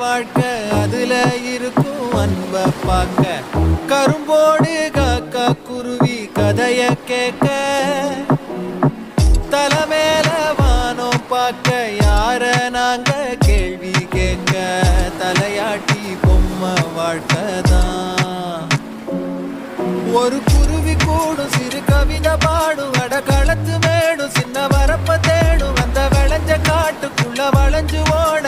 வாழ்க்கை அதுல இருக்கும் அன்ப பார்க்க கரும்போடு காக்கா குருவி கதைய கேட்க தலைமேல வானம் பார்க்க யார நாங்க கேள்வி கேட்க தலையாட்டி பொம்மை வாழ்க்கைதான் ஒரு குருவி கூடும் சிறு கவிதை பாடும் அட களத்து மேடும் சின்ன வரப்ப தேடும் அந்த விளைஞ்ச காட்டுக்குள்ள வளைஞ்சு ஓட